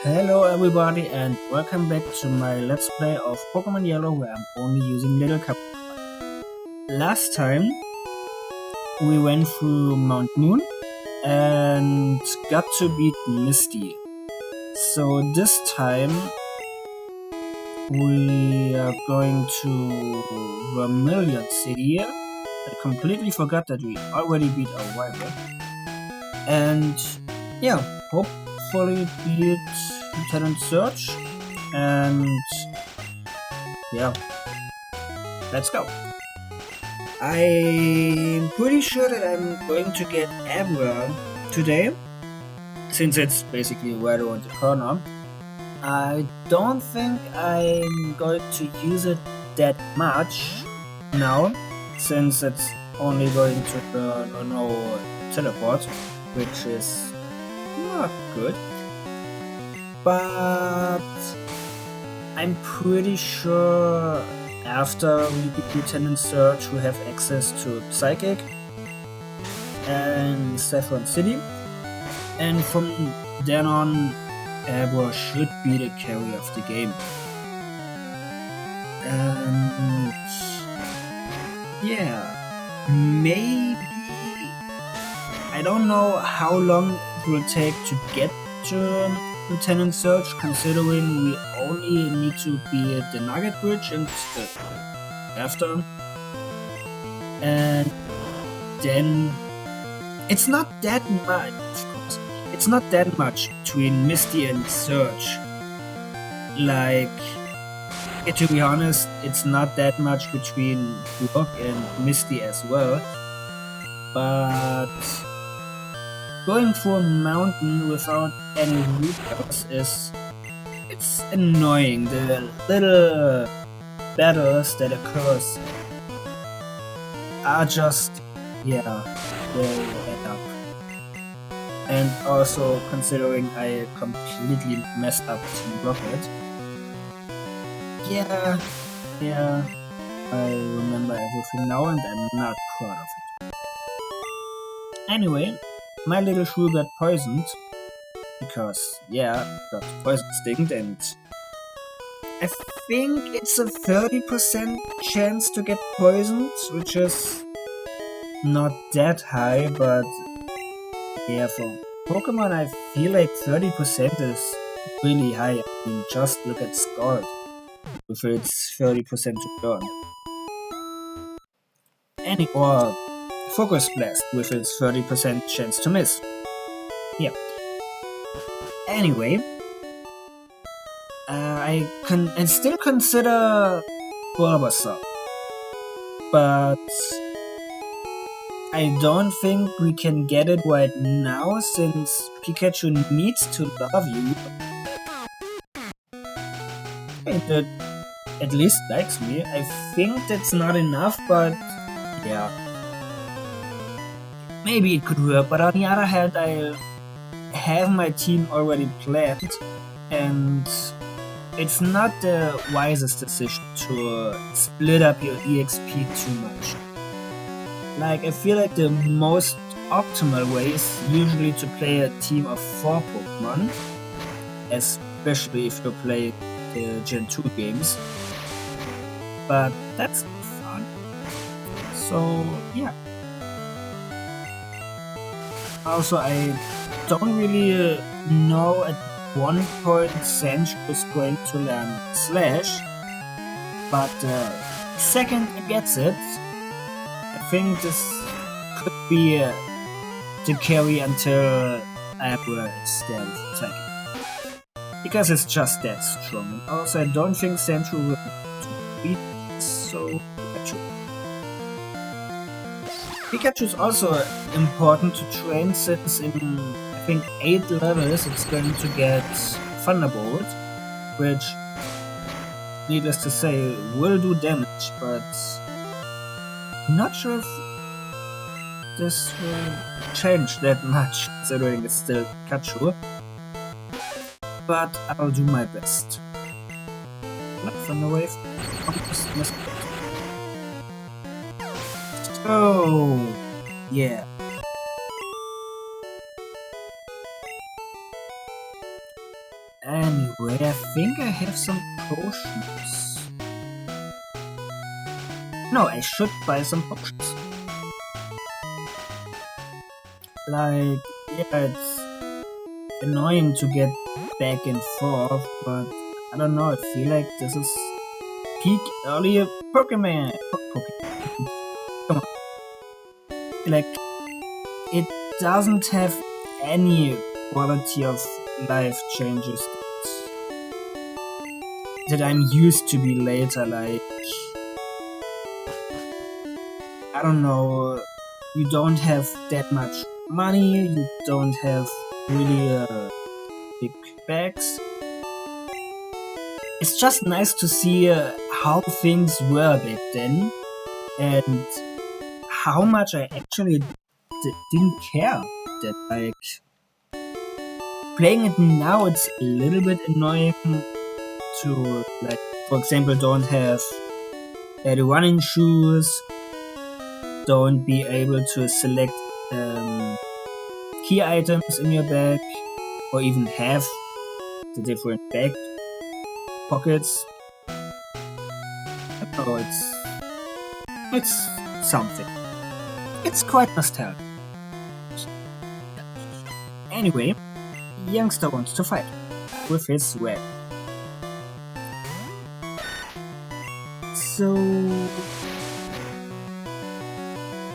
Hello everybody and welcome back to my let's play of Pokemon Yellow where I'm only using Little Cup. Last time we went through Mount Moon and got to beat Misty. So this time we are going to Vermilion City. I completely forgot that we already beat our rival. And yeah, hopefully beat Lieutenant Surge. And yeah, let's go. I'm pretty sure that I'm going to get Abra today, since it's basically right around the corner. I don't think I'm going to use it that much now, since it's only going to burn on our teleport, which is not good. But I'm pretty sure after we beat Lieutenant Surge we have access to Psychic and Saffron City, and from then on Abra should be the carry of the game. And yeah, maybe I don't know how long it will take to get to Lieutenant Surge, considering we only need to be at the Nugget Bridge and after. And then it's not that much, of course. It's not that much between Misty and Surge. Like, to be honest, it's not that much between Rock and Misty as well. But going through a mountain without any route it's annoying. The little battles that occurs are just, yeah, they add up. And also considering I completely messed up Team Rocket. Yeah, I remember everything now and I'm not proud of it. Anyway, my little shrew got poisoned, because, yeah, got poison stinged, and I think it's a 30% chance to get poisoned, which is not that high, but yeah, for Pokemon I feel like 30% is really high. I mean, just look at Scald with its 30% to burn. Or Focus Blast with its 30% chance to miss. Yeah. Anyway, I still consider Bulbasaur, but I don't think we can get it right now, since Pikachu needs to love you. It at least likes me. I think that's not enough, but yeah. Maybe it could work, but on the other hand, I have my team already planned, and it's not the wisest decision to split up your EXP too much. Like, I feel like the most optimal way is usually to play a team of 4 Pokemon, especially if you play the Gen 2 games. But that's not fun. So, yeah. Also, I don't really know at one point Sancho is going to learn Slash, but second he gets it, I think this could be the carry until Abra is there with Psychic, because it's just that strong. And also, I don't think Sancho will beat, so Pikachu is also important to train, since in, I think, 8 levels it's going to get Thunderbolt, which, needless to say, will do damage, but I'm not sure if this will change that much, considering it's still Pikachu. But I'll do my best. Not Thunder Wave. So, yeah. Anyway, I think I have some potions. No, I should buy some potions. Like, yeah, it's annoying to get back and forth, but I don't know, I feel like this is peak earlier Pokemon. Come on. Like, it doesn't have any quality of life changes that I'm used to be later, like, I don't know, you don't have that much money, you don't have really big bags. It's just nice to see how things were back then and how much I actually didn't care. That, like, playing it now, it's a little bit annoying to, like, for example, don't have the running shoes, don't be able to select key items in your bag, or even have the different bag pockets. I don't know, it's something. It's quite nostalgic. Anyway, youngster wants to fight with his web. So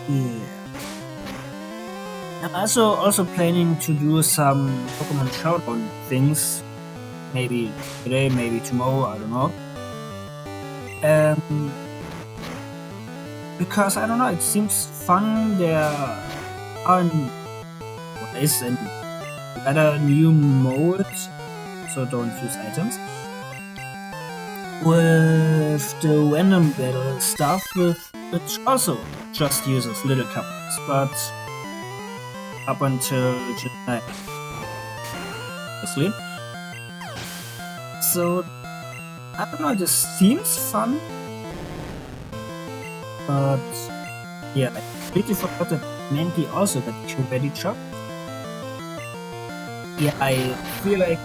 yeah. I'm also planning to do some Pokemon Showdown things. Maybe today, maybe tomorrow, I don't know. Because I don't know, it seems fun. There are ways and better new modes, so don't use items. With the random battle stuff, which also just uses little couplets, but up until July, obviously. So I don't know, this seems fun, but yeah, I completely forgot that Mankey also got Q-Ready Chop. Yeah, I feel like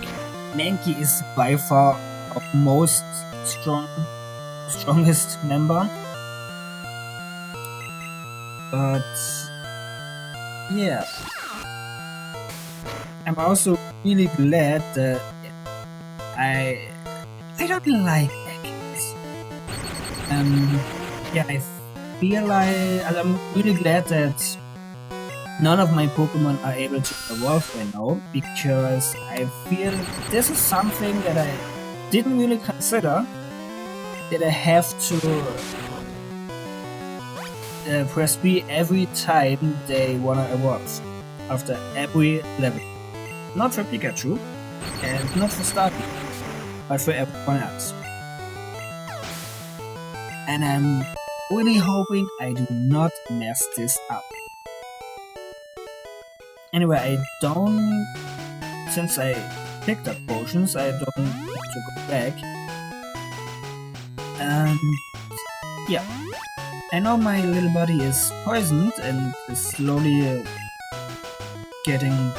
Mankey is by far our most strongest member, but yeah, I'm also really glad that I don't like Ekans. Yeah, I feel like I'm really glad that none of my Pokemon are able to evolve right now, because I feel this is something that I didn't really consider, that I have to press B every time they wanna evolve, after every level. Not for Pikachu, and not for Starmie, but for everyone else. And I'm really hoping I do not mess this up. Anyway, I don't, since I picked up potions, I don't have to go back. And yeah, I know my little body is poisoned and is slowly getting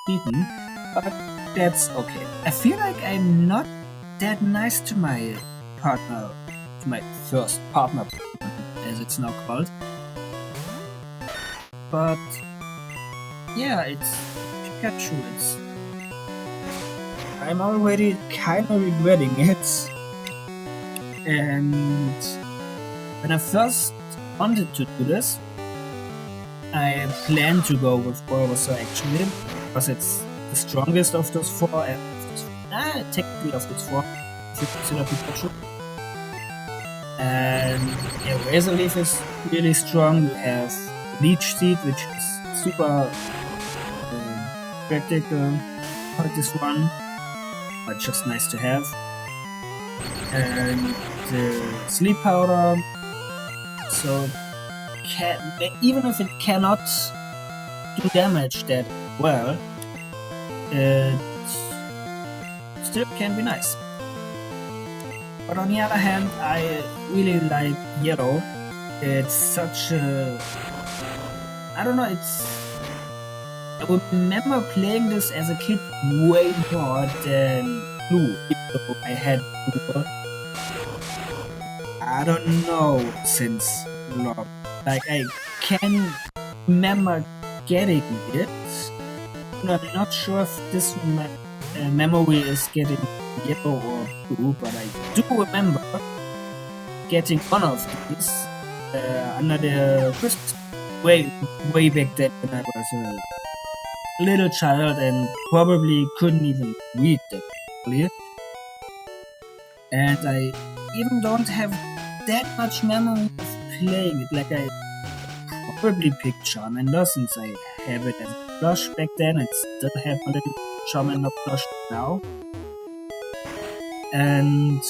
beaten, but that's okay. I feel like I'm not that nice to my partner, to my first partner, as it's now called. But yeah, it's Pikachu. I'm already kind of regretting it. And when I first wanted to do this, I planned to go with Bulbasaur actually, because it's the strongest of those four. Technically of those four, if you consider Pikachu. And yeah, Razor Leaf is really strong. You have Leech Seed, which is super practical for this one, but just nice to have. And the Sleep Powder, so even if it cannot do damage that well, it still can be nice. But on the other hand, I really like Yellow. It's such a... I don't know, I remember playing this as a kid way more than Blue, even though I had Blue, I don't know, since long. Like, I can remember getting it. I'm not sure if this memory is getting yellow or blue, but I do remember getting one of these under the Christmas way back then when I was a little child and probably couldn't even read that clearly. And I even don't have that much memory of playing it. Like, I probably picked Charmander since I have it as a plush back then and still have a little Charmander plush now. And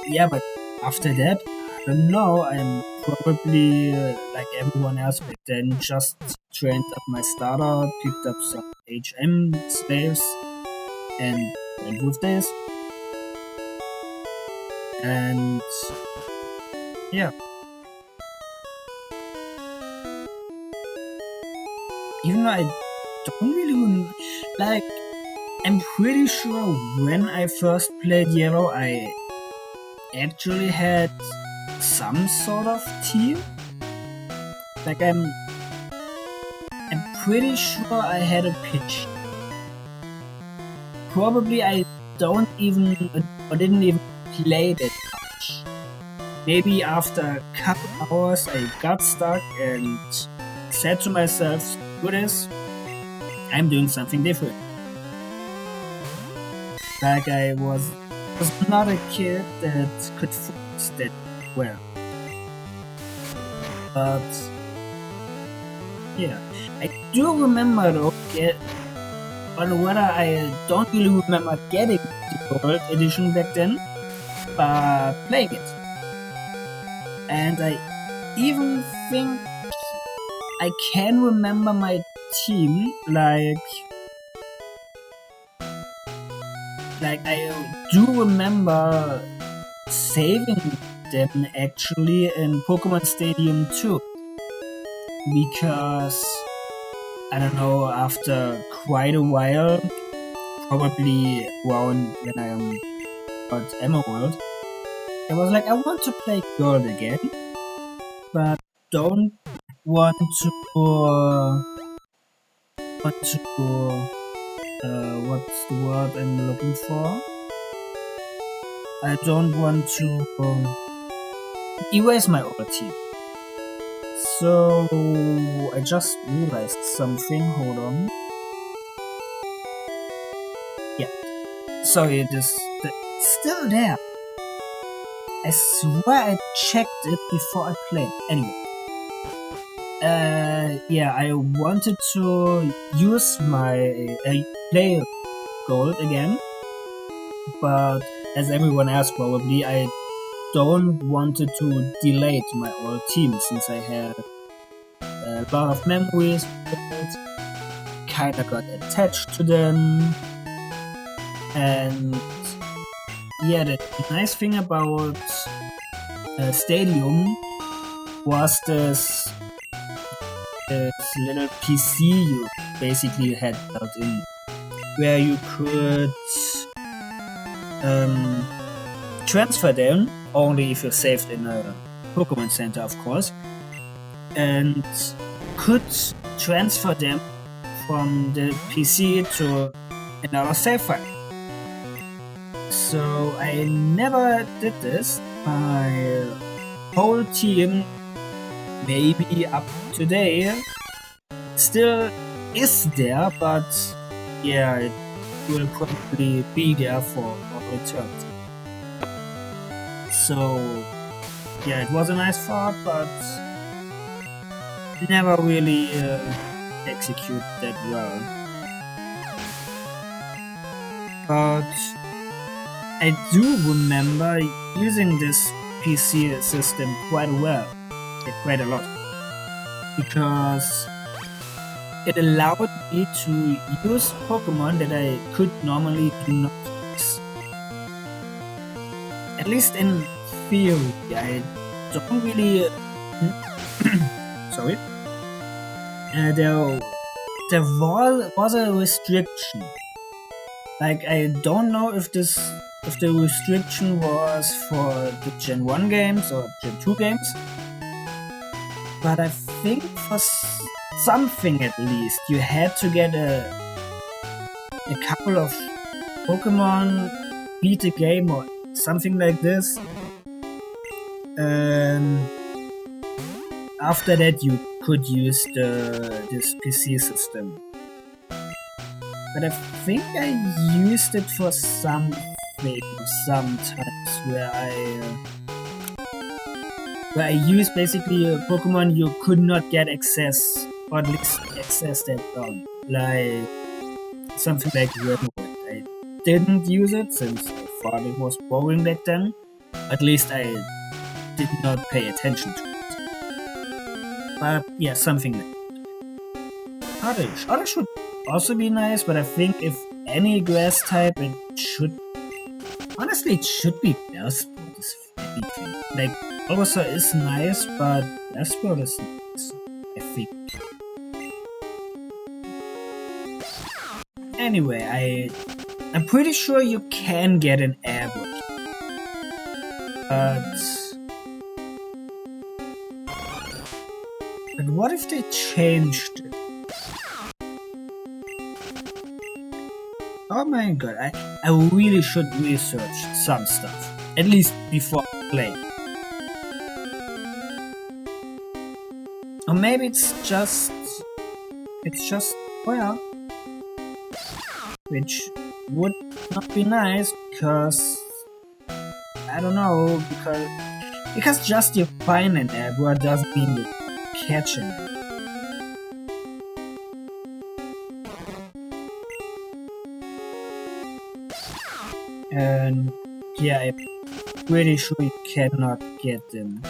yeah, but after that, I don't know, I'm probably like everyone else back then, just trained up my starter, picked up some HM slaves, and went with this. And yeah. Even though I don't really like, I'm pretty sure when I first played Yellow, I actually had some sort of team. Like, I'm pretty sure I had a pitch. Probably I didn't even play that much. Maybe after a couple hours I got stuck and said to myself, screw this, I'm doing something different. Like, I was not a kid that could focus that well. But yeah, I do remember though, but whether I don't really remember getting the Gold Edition back then, but playing it. And I even think I can remember my team, like I do remember saving them actually in Pokemon Stadium 2. Because, I don't know, after quite a while, probably around when I am at Emerald, I was like, I want to play Gold again, but don't want to what's the word I'm looking for? I don't want to erase my old team. So I just realized something, hold on. Yeah, sorry, it is still there. I swear I checked it before I played. Anyway. Yeah, I wanted to use my play Gold again, but as everyone else probably, I don't wanted to delete my old team since I had a lot of memories with it, kinda got attached to them, and yeah, the nice thing about Stadium was this little PC you basically had built in, where you could transfer them, only if you're saved in a Pokemon Center, of course, and could transfer them from the PC to another save file. So I never did this. My whole team, maybe up today, still is there, but yeah, it will probably be there for all eternity. So yeah, it was a nice thought, but never really execute that well. But I do remember using this PC system quite well, quite a lot, because it allowed me to use Pokemon that I could normally do not use. At least in theory, I don't really sorry. there was a restriction. Like, I don't know if the restriction was for the Gen 1 games or Gen 2 games, but I think for something at least you had to get a couple of Pokemon, beat the game or something like this. After that you could use this PC system. But I think I used it for sometimes where I used basically a Pokemon you could not get access, or at least access that long. Like something like Redwood. I didn't use it since I thought it was boring back then. At least I did not pay attention to it. But yeah, something like that. Oddish should also be nice, but I think if any grass type, it should... Honestly, it should be Bellsprout, if anything. Like, Bulbasaur is nice, but Bellsprout is nice, I think. Anyway, I'm pretty sure you can get an Airwood. But what if they changed it? Oh my god, I really should research some stuff. At least before playing. Or maybe it's just, well, which would not be nice because, I don't know, because just you find an Airwood doesn't mean you catch it. And yeah, I'm pretty sure you cannot get them.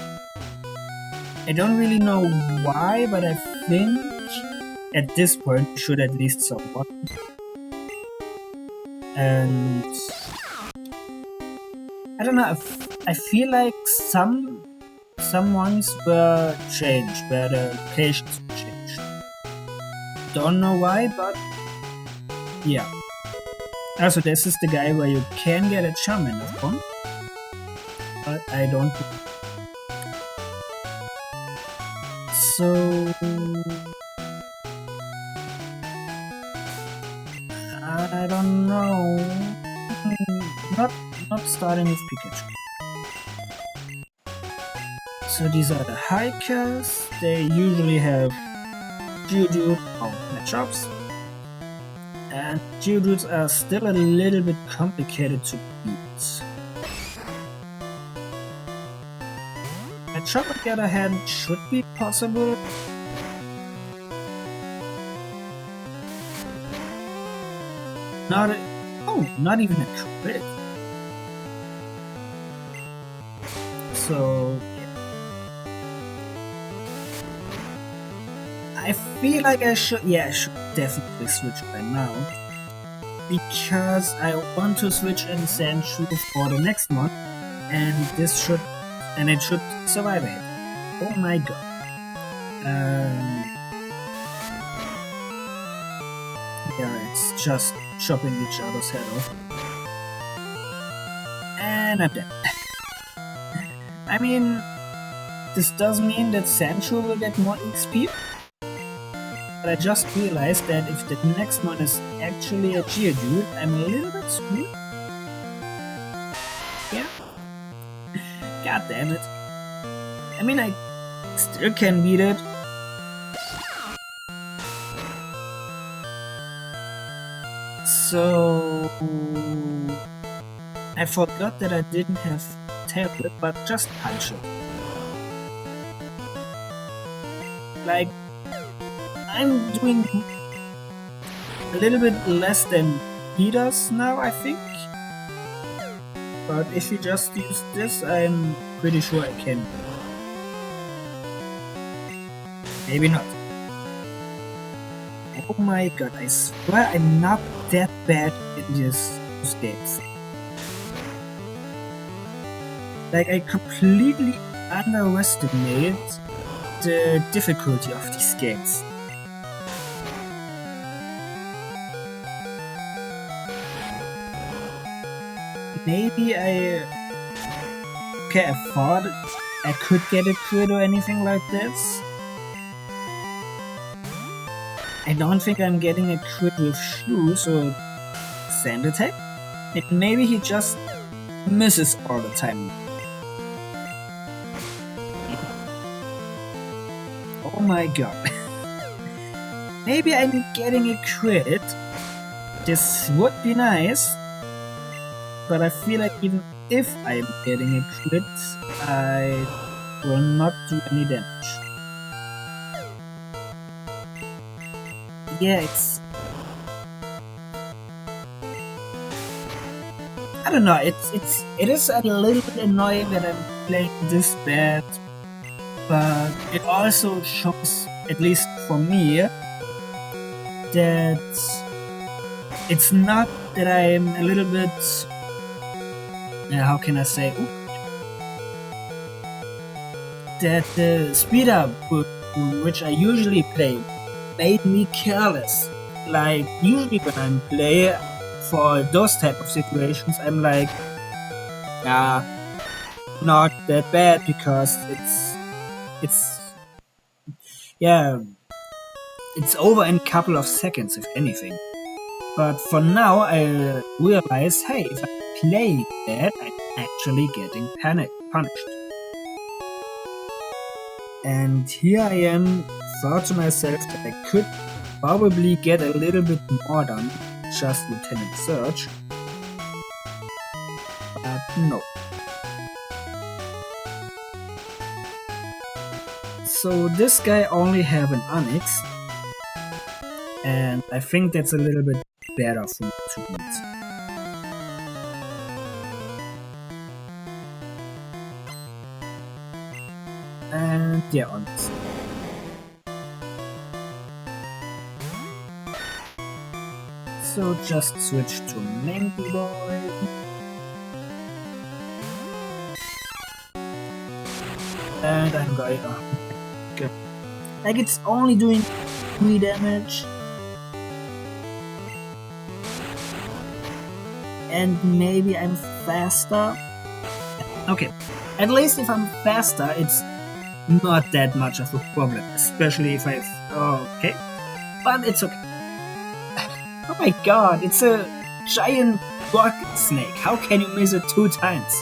I don't really know why, but I think at this point you should at least support. And I don't know, I feel like some ones were changed, where the locations were changed. Don't know why, but yeah. Also, this is the guy where you can get a charmander from, but I don't. So I don't know. Not starting with Pikachu. So these are the hikers. They usually have Geodude or matchups. And Geodudes are still a little bit complicated to beat. Machop, on the other hand, should be possible. Not even a crit. So I feel like I should definitely switch by now, because I want to switch in Sandshrew for the next mod, and it should survive it. Oh my god. Yeah, it's just chopping each other's head off. And I'm dead. I mean, this does mean that Sandshrew will get more XP. But I just realized that if the next one is actually a Geodude, I'm a little bit screwed. Yeah. God damn it. I mean, I still can beat it. So I forgot that I didn't have Tail Whip, but just punch it. Like, I'm doing a little bit less than he does now, I think. But if you just use this, I'm pretty sure I can. Maybe not. Oh my god, I swear I'm not that bad in these games. Like, I completely underestimate the difficulty of these games. maybe okay, I thought I could get a crit or anything like this. I don't think I'm getting a crit with shoes or sand attack. Maybe he just misses all the time. Oh my god. Maybe I'm getting a crit. This would be nice. But I feel like even if I'm getting a crit, I will not do any damage. Yeah, I don't know, it is a little bit annoying that I'm playing this bad, but it also shows, at least for me, that it's not that I'm a little bit, how can I say, that the speed up which I usually play made me careless. Like, usually when I'm playing for those type of situations, I'm like, not that bad, because it's over in a couple of seconds, if anything. But for now, I realize, hey, if I play bad, I'm actually getting punished. And here I am, thought to myself that I could probably get a little bit more done, just Lieutenant Surge. But no. So this guy only have an Onyx, and I think that's a little bit better for me to beat. And yeah, Onyx. So just switch to Mangy Boy. And I'm going up. Good. Like, it's only doing 3 damage. And maybe I'm faster. Okay, at least if I'm faster, it's not that much of a problem. Especially if I've... okay. But it's okay. Oh my god, it's a giant rocket snake. How can you miss it 2 times?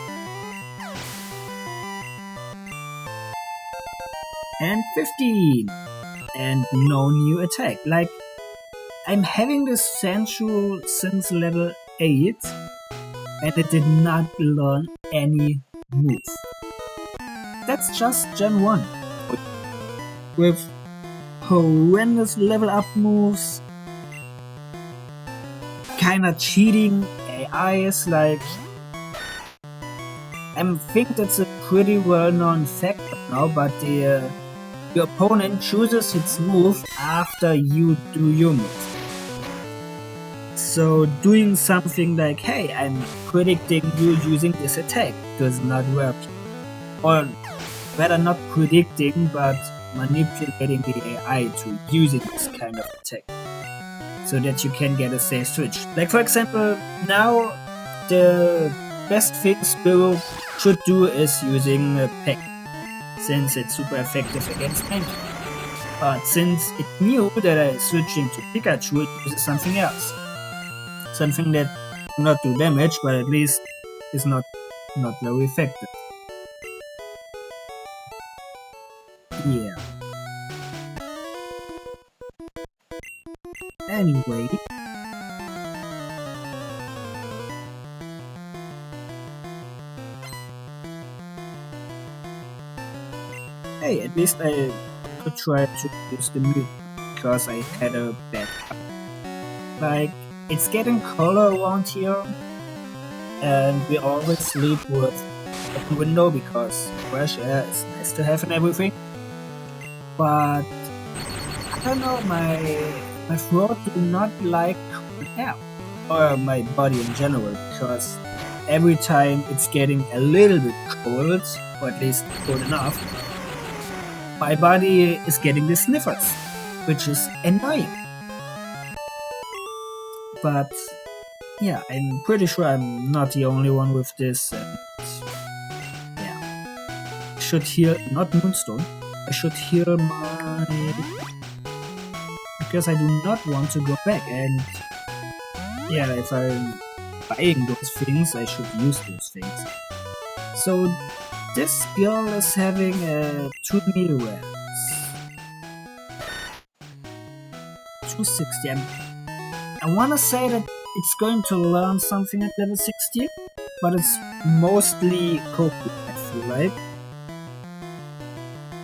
And 15! And no new attack. Like, I'm having this sensual since level 8, and it did not learn any move. That's just Gen 1. With horrendous level up moves, kinda cheating AIs, like... I think that's a pretty well-known fact now, but your opponent chooses its move after you do your move. So doing something like, hey, I'm predicting you using this attack, does not work. Or rather, not predicting, but manipulating the AI to using this kind of attack, so that you can get a safe switch. Like, for example, now the best thing Spiro should do is using a Peck, since it's super effective against Mangy. But since it knew that I switching to Pikachu, it uses something else. Something that not do damage, but at least is not very effective. Yeah. Anyway. Hey, at least I could try to use the mute, because I had a bad cut. Like, it's getting colder around here, and we always sleep with open window because fresh air is nice to have and everything. But I don't know, my throat do not like cold air, or my body in general, because every time it's getting a little bit cold, or at least cold enough, my body is getting the sniffers, which is annoying. But yeah, I'm pretty sure I'm not the only one with this. And yeah, I should heal, not Moonstone. I should heal my, because I do not want to go back. And yeah, if I'm buying those things, I should use those things. So this girl is having 2 milligrams. 260. I wanna say that it's going to learn something at level 60, but it's mostly coping, I feel like.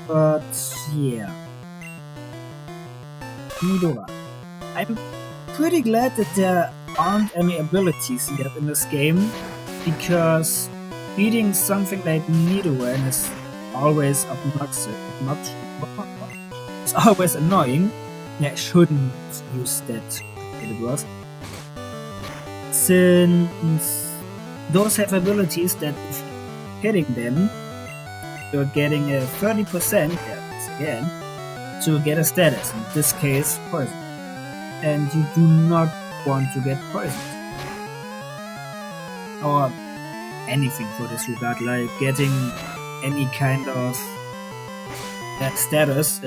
But yeah. Midora. I'm pretty glad that there aren't any abilities yet in this game, because beating something like Nidoran is always obnoxious. It's always annoying. Yeah, I shouldn't use that word. Since those have abilities that if you're hitting them, you're getting a 30% again to get a status, in this case poison. And you do not want to get poisoned. Or anything for this regard, like getting any kind of status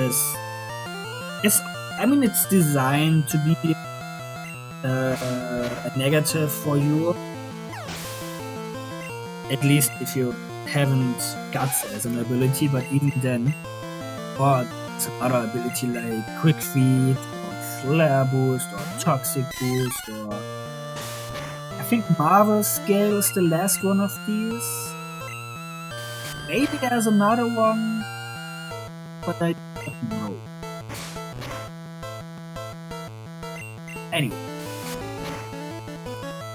I mean, it's designed to be a negative for you, at least if you haven't Guts as an ability, but even then, or some other ability like Quick Feet, or Flare Boost, or Toxic Boost, or I think Marvel Scale is the last one of these. Maybe there's another one, but I don't know. Anyway,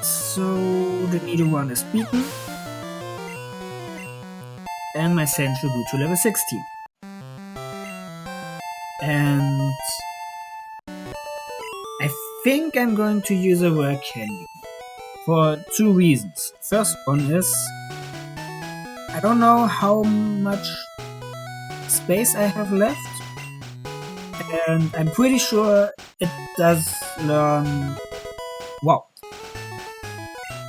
so the Nidoran is beaten, and my Sandshrew grew to level 16. And I think I'm going to use a rare candy for 2 reasons. First one is, I don't know how much space I have left, and I'm pretty sure it does learn. Wow.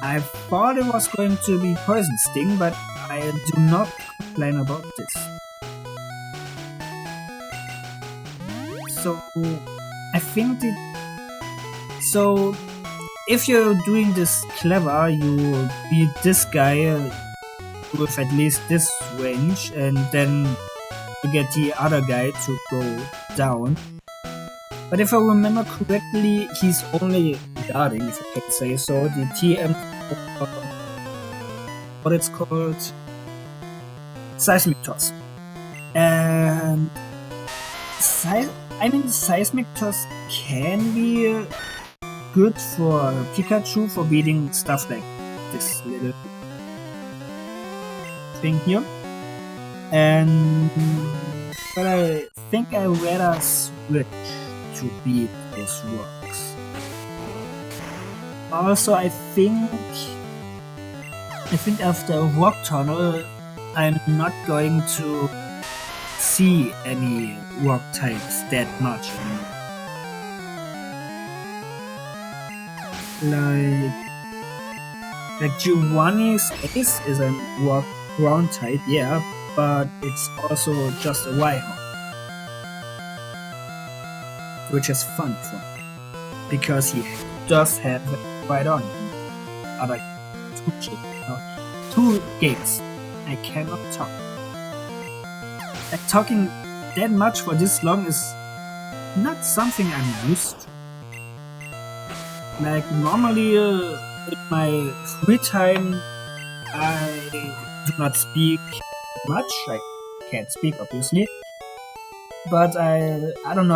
I thought it was going to be Poison Sting, but I do not complain about this. So I think so if you're doing this clever, you beat this guy with at least this range, and then you get the other guy to go down. But if I remember correctly, he's only guarding, if I can say so, the TM, what it's called, Seismic Toss. And Seismic Toss can be good for Pikachu for beating stuff like this little thing here. But I think I rather switch to beat those rocks. Also, I think after Rock Tunnel, I'm not going to see any rock types that much anymore. Like Giovanni's Ace is a rock ground type, yeah, but it's also just a Rhyhorn, which is fun for me, because he does have it right on him. Other 2 gates. I cannot talk. Like, talking that much for this long is not something I'm used to. Like, normally in my free time, I do not speak much. I can't speak, obviously. But I don't know,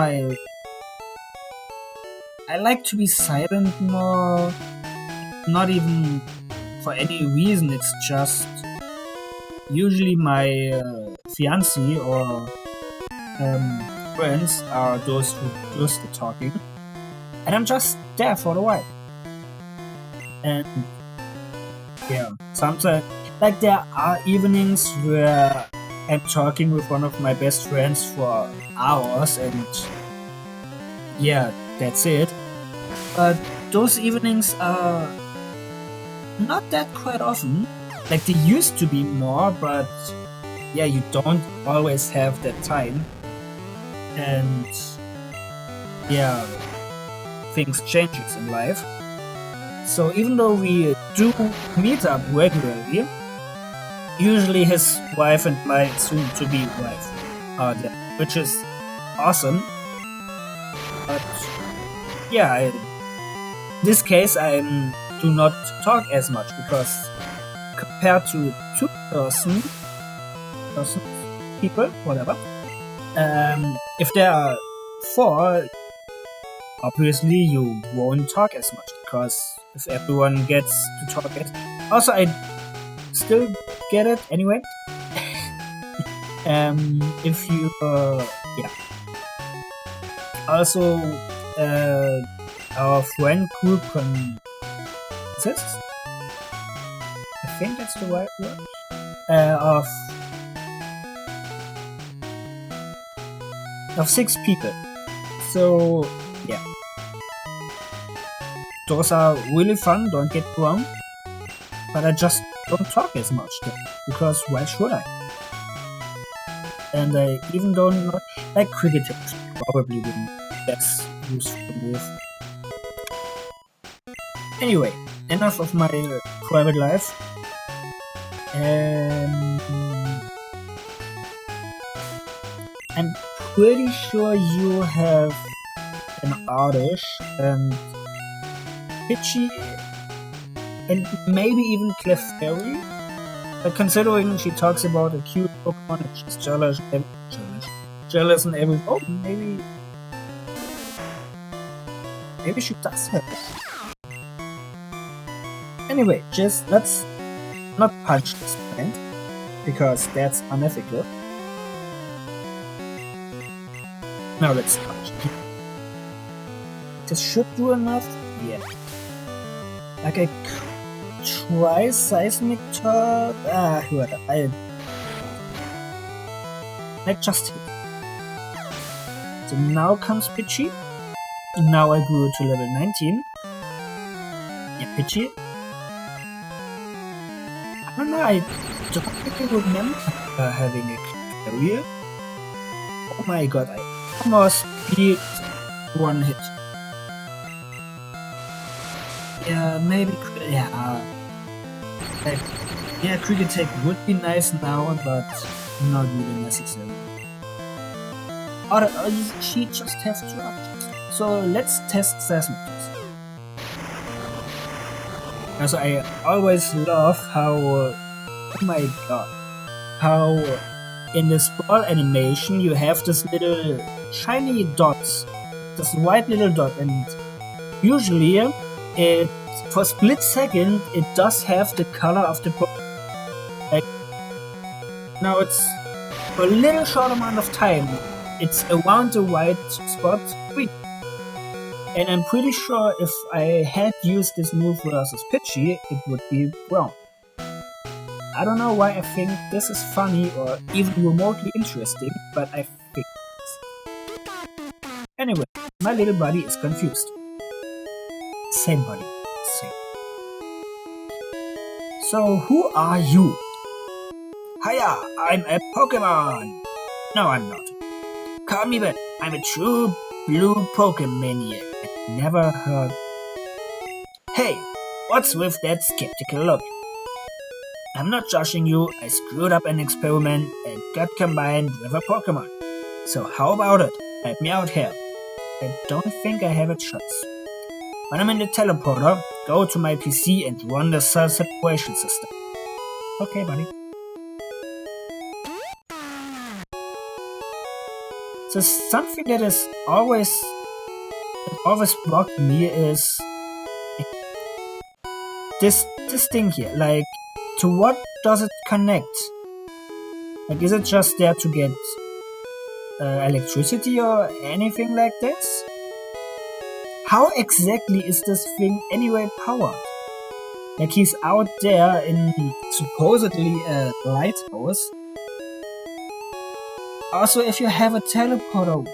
I like to be silent more, not even for any reason, it's just usually my fiancé or friends are those who do the talking, and I'm just there for a while. And yeah, sometimes, like, there are evenings where I'm talking with one of my best friends for hours, and yeah, that's it. But those evenings are not that quite often. Like, they used to be more, but yeah, you don't always have that time. And yeah, things changes in life. So even though we do meet up regularly, usually his wife and my soon-to-be wife are there, which is awesome. But yeah, in this case I do not talk as much because compared to two-person people, whatever, if there are four, obviously you won't talk as much because if everyone gets to talk it. Also, I still get it anyway. If you yeah. Also, our friend group consists, I think that's the right word, of 6 people. So yeah, those are really fun, don't get me wrong, but I just don't talk as much then, because why should I? And I even don't like cricketing, probably the best useful move. Anyway, enough of my private life. I'm pretty sure you have an Oddish and Pitchy and maybe even Clefairy. But considering she talks about a cute Pokemon and she's jealous and every maybe she does have it. Anyway, just let's not punch this plant because that's unethical. Now let's punch it. This should do enough? Yeah. Like I try seismic turret. I just hit. So now comes Pitchy. Now I grew to level 19. Yeah, Pitchy. I don't know, I don't think I remember having a career. Oh my god, I almost beat one hit. Yeah, maybe, yeah. Yeah, Cricket Tech would be nice now, but not really necessary. Or she just has 2 options. So let's test Seismic. Also, I always love how, oh my god, how in this ball animation you have this little shiny dots, this white little dot, and usually it, for a split second, it does have the color of the Pokemon. Like, now it's for a little short amount of time, it's around the white spot green. And I'm pretty sure if I had used this move versus Pitchy, it would be brown. I don't know why I think this is funny or even remotely interesting, but I think it is. Anyway, my little buddy is confused. Same buddy. Same. So who are you? Hiya, I'm a Pokemon! No, I'm not. Call me Ben. I'm a true blue Pokemaniac. Never heard. Hey, what's with that skeptical look? I'm not judging you, I screwed up an experiment and got combined with a Pokemon. So how about it? Help me out here. I don't think I have a choice. When I'm in the teleporter, go to my PC and run the cell separation system. Okay, buddy. So something that is always bugged me is this thing here. Like, to what does it connect? Like, is it just there to get electricity or anything like this? How exactly is this thing anyway powered? Like, he's out there in supposedly a lighthouse. Also, if you have a teleporter,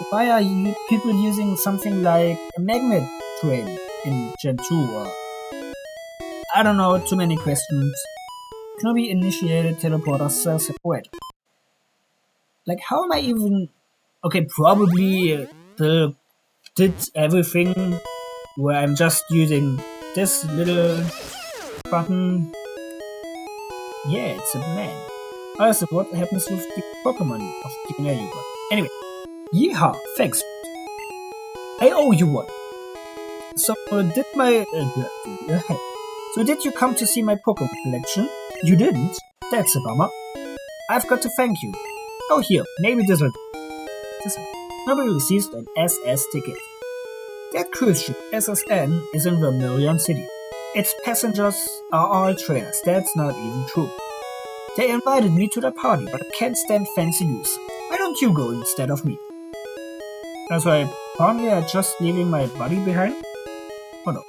why are you people using something like a magnet train in Gen 2? Or I don't know, too many questions. Knobi initiated teleporter cell separator. Like, how am I even... Okay, probably Bill did everything where I'm just using this little button. Yeah, it's a man. Also, what happens with the Pokemon of the Yuga? Anyway, yeehaw, thanks. I owe you one. So, So did you come to see my Pokemon collection? You didn't? That's a bummer. I've got to thank you. Oh, here, maybe this'll do. Nobody receives an SS ticket. That cruise ship, SSN, is in Vermilion City. Its passengers are all trainers. That's not even true. They invited me to the party, but I can't stand fancy views. Why don't you go instead of me? That's why apparently I'm just leaving my buddy behind? Oh no.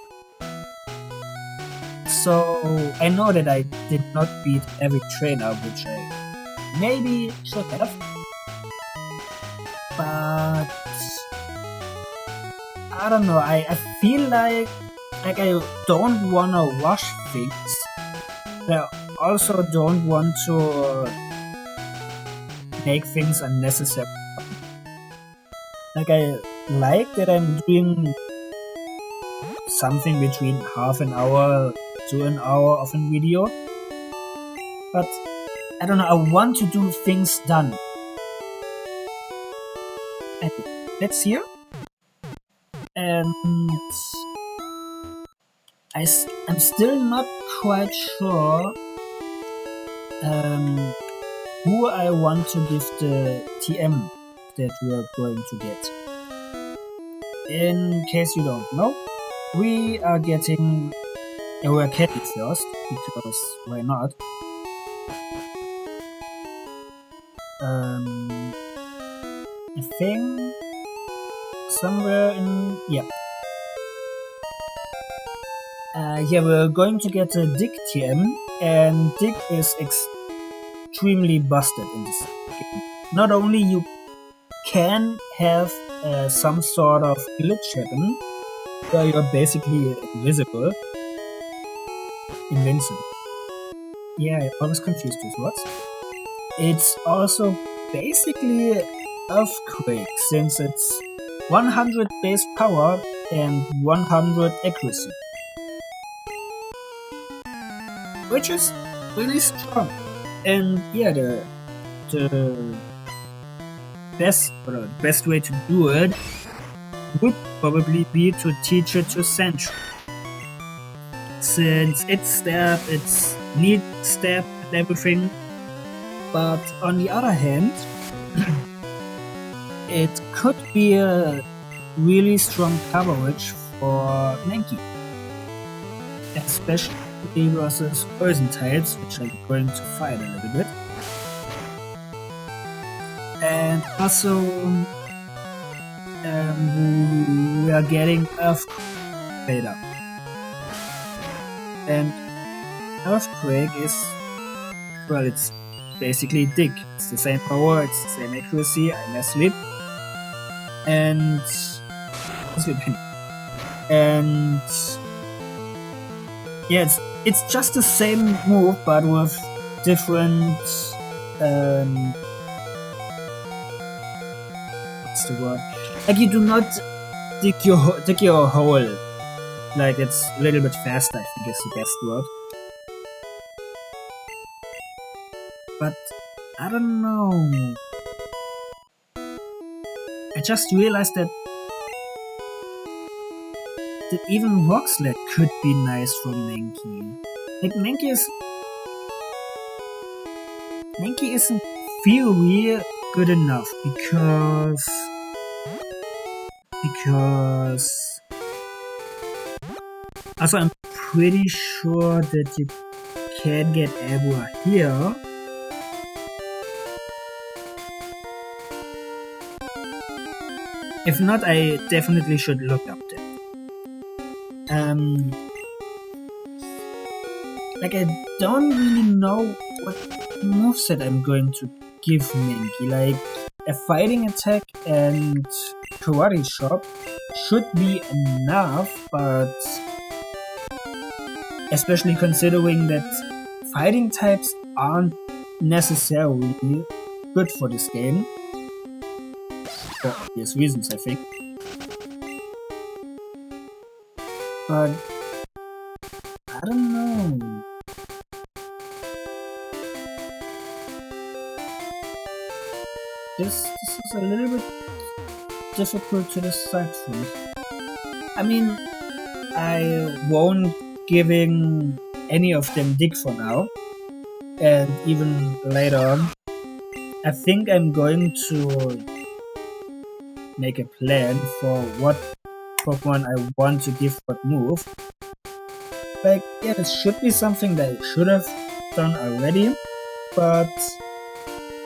So, I know that I did not beat every trainer, which I maybe should have. But I don't know, I feel like I don't wanna rush things. I also don't want to make things unnecessary. Like I like that I'm doing something between half an hour to an hour of a video. But I don't know, I want to do things done. Okay, let's hear. And I'm still not quite sure who I want to give the TM that we are going to get. In case you don't know, we are getting a rare candy first, because why not? I think somewhere in... yeah. Yeah, we're going to get a Dick TM, and Dick is extremely busted in this game. Not only you can have some sort of glitch happen, where you're basically invincible. Yeah, I was confused with words. It's also basically Earthquake, since it's 100 base power and 100 accuracy. Which is really strong. And yeah, the best way to do it would probably be to teach it to Sentry. Since it's stab, it's need stab and everything. But on the other hand, it could be a really strong coverage for Mankey. Especially versus poison types, which I'm going to fight a little bit. And also, we are getting Earthquake beta. And Earthquake is, well, it's basically Dick. It's the same power, it's the same accuracy, I'm asleep. And yeah, it's just the same move, but with different what's the word? Like you do not dig your hole. Like it's a little bit faster, I think is the best word. But I don't know. I just realized that even Rock Sled could be nice for Mankey. Like Mankey is in theory good enough because also I'm pretty sure that you can get Abua here. If not, I definitely should look up that. Like I don't really know what moveset I'm going to give Mankey. Like a fighting attack and karate chop should be enough, but especially considering that fighting types aren't necessarily good for this game, for obvious reasons, I think. But I don't know. This is a little bit difficult to decide for me. I mean, I won't giving any of them dig for now, and even later on, I think I'm going to make a plan for what Pokemon I want to give what move. Like, yeah, it should be something that I should have done already, but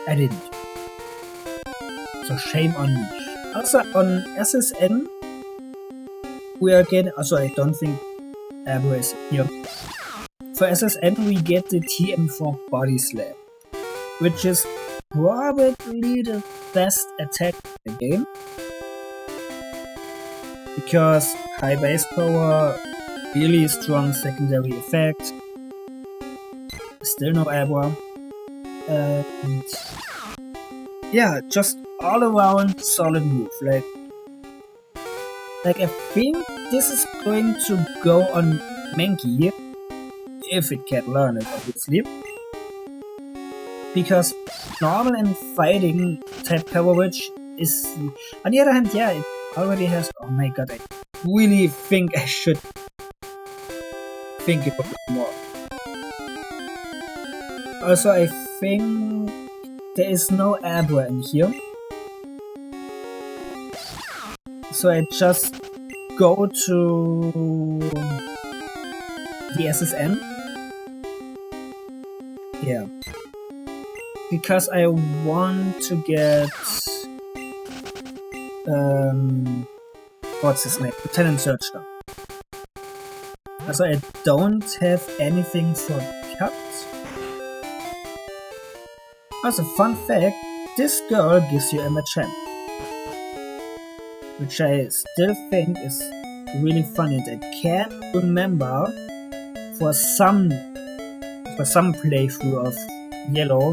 I didn't. So shame on me. Also on SSN, we are getting. Also, I don't think Abra is here. For SSN, we get the TM4 Body Slam, which is probably the best attack in the game. Because high base power, really strong secondary effect, still no Abra, and yeah, just all around solid move. Like I think this is going to go on Mankey, if it can learn it, obviously. Because normal and fighting type coverage is, on the other hand, yeah, it already has. Oh my god, I really think I should think about it more. Also, I think there is no Abra in here. So I just go to the SSN. Yeah. Because I want to get what's his name? Lieutenant Searcher. Also I don't have anything for cut. Also fun fact, this girl gives you a Machamp, which I still think is really funny. I can't remember for some playthrough of Yellow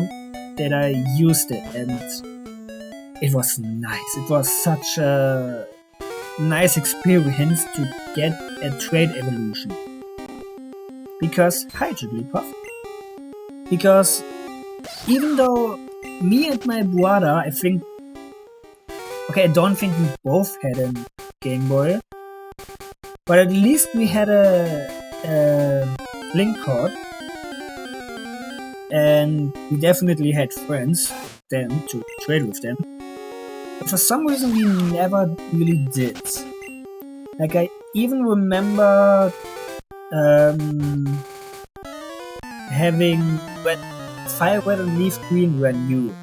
that I used it, and it was nice. It was such a nice experience to get a trade evolution. Because, hi Jigglypuff. Because even though me and my brother, I think, okay, I don't think we both had a Game Boy, but at least we had a link card, and we definitely had friends then to trade with them. But for some reason we never really did. Like I even remember having when Fire Red and Leaf Green were new.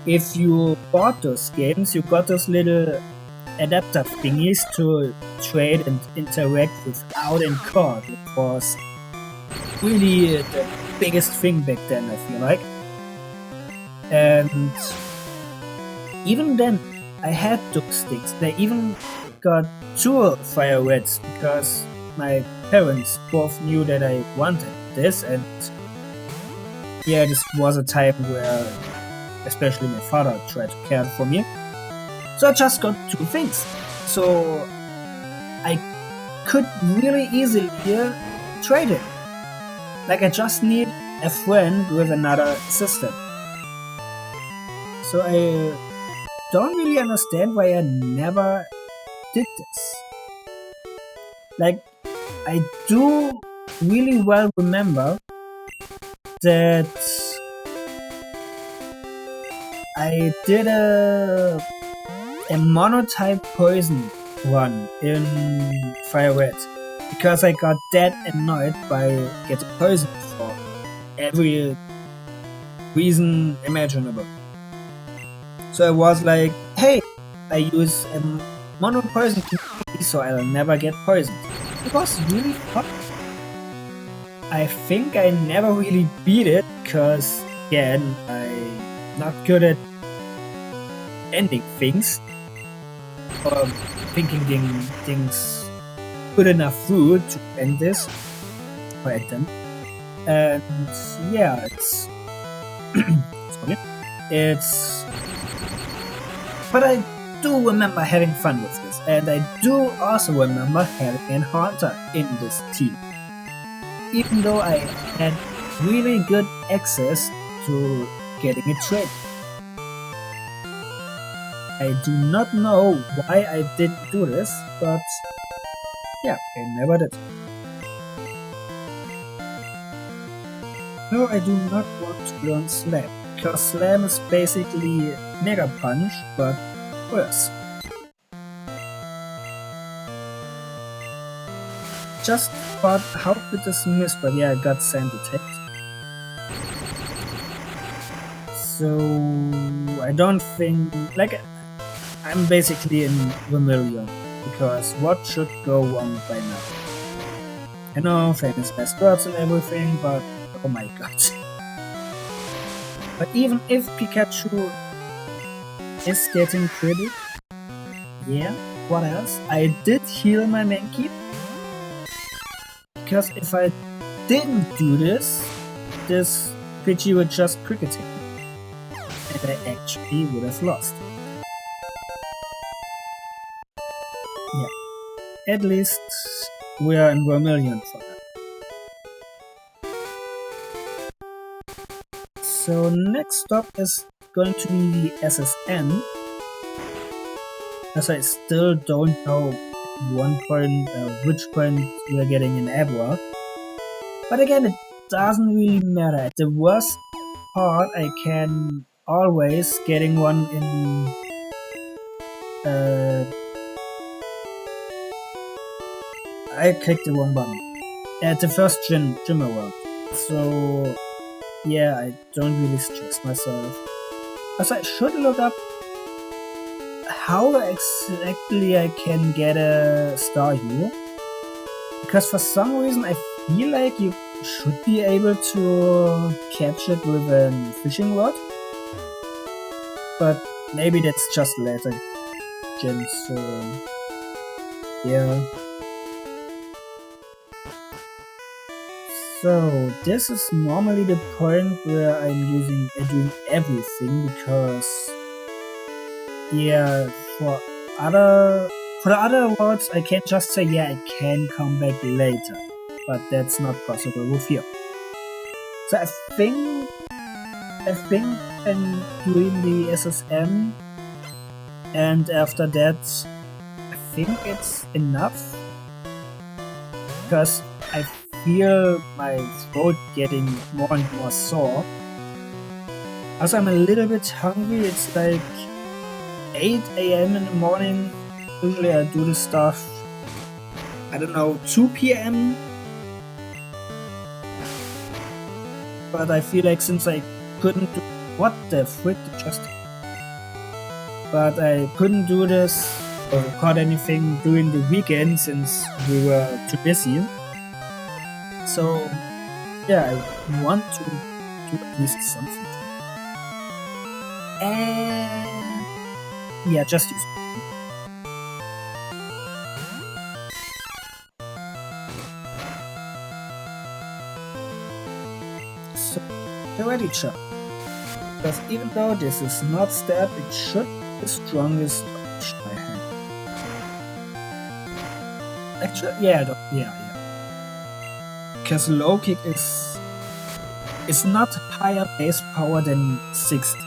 If you bought those games, you got those little adapter thingies to trade and interact without in card. It was really the biggest thing back then, I feel like. And even then, I had Duck Sticks. They even got 2 Fire Reds because my parents both knew that I wanted this, and yeah, this was a time where especially my father tried to care for me. So I just got 2 things. So I could really easily trade it. Like I just need a friend with another system. So I don't really understand why I never did this. Like I do really well remember that I did a monotype poison run in Fire Red because I got that annoyed by getting poisoned for every reason imaginable. So I was like, hey, I use a mono poison so I'll never get poisoned. It was really fun. I think I never really beat it because, again, I'm not good at ending things or thinking things good enough through to end this. back then. And yeah, it's sorry, it's. But I do remember having fun with this, and I do also remember having a hunter in this team. Even though I had really good access to getting it traded. I do not know why I didn't do this, but yeah, I never did. No, I do not want to learn Slam, because Slam is basically Mega Punch, but worse. Just thought how could this miss, but yeah, I got sand attacked. So I don't think, like, I'm basically in Vermilion, because what should go wrong by now? I know, famous last words and everything, but oh my god. But even if Pikachu is getting credit, yeah, what else? I did heal my Mankey, because if I didn't do this, this Pidgey would just cricketing me, and I actually would have lost. Yeah, at least we are in Vermilion for that. So next stop is going to be the SSN, as I still don't know which point we are getting in Abra. But again, it doesn't really matter. At the worst part, I can always getting one in I clicked the wrong button. At the first gym world. So yeah, I don't really stress myself. Also, I should look up how exactly I can get a Star U. Because for some reason I feel like you should be able to catch it with a fishing rod. But maybe that's just later gyms, so yeah. So this is normally the point where I'm doing everything, because yeah, for the other words I can just say yeah, I can come back later, but that's not possible with here. So I think I'm doing the SSM, and after that I think it's enough, because I feel my throat getting more and more sore. Also, I'm a little bit hungry. It's like 8 AM in the morning. Usually I do this stuff, I don't know, 2 PM. But I feel like since I couldn't do... What the frick just... But I couldn't do this or record anything during the weekend since we were too busy. So yeah, I want to do at least something. And yeah, just use it. So the ready chop. Because even though this is not stab, it should be the strongest option I have. Actually, yeah. Because low kick is not higher base power than 60.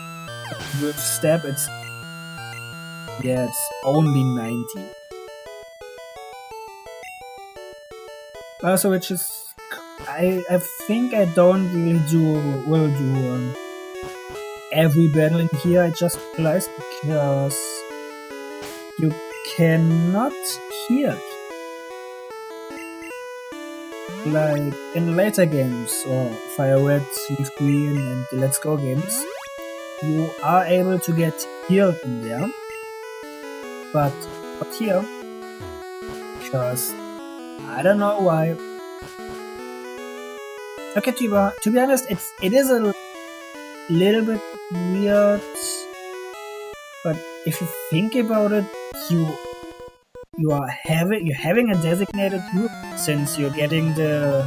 With stab it's only 90. Also, which is I think I don't really will do every battle in here. I just realized, because you cannot heal it. Like in later games, or Fire Red, Leaf Green, and the Let's Go games, you are able to get healed in there, but not here, because I don't know why. Okay, to be honest, it is a little bit weird, but if you think about it, you're having a designated group, since you're getting the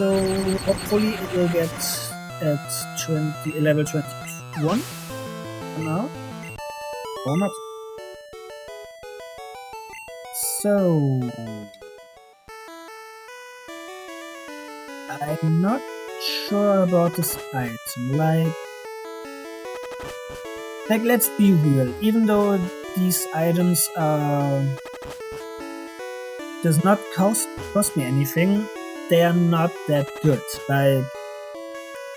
So hopefully it will get at level 21 for now, or not. So I'm not sure about this item. Like let's be real. Even though these items does not cost me anything, they are not that good. Like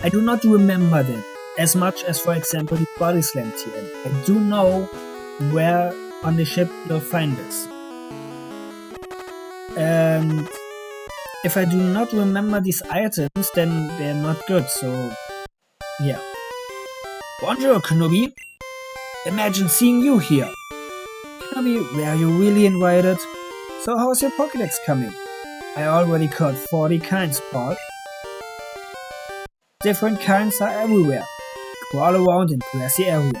I do not remember them as much as, for example, the body slam TM. I do know where on the ship you'll find this. And if I do not remember these items, then they're not good, so yeah. Bonjour, Kenobi! Imagine seeing you here! Kenobi, were you really invited? So how's your Pokédex coming? I already caught 40 kinds, Paul. Different kinds are everywhere. Crawl around in grassy areas.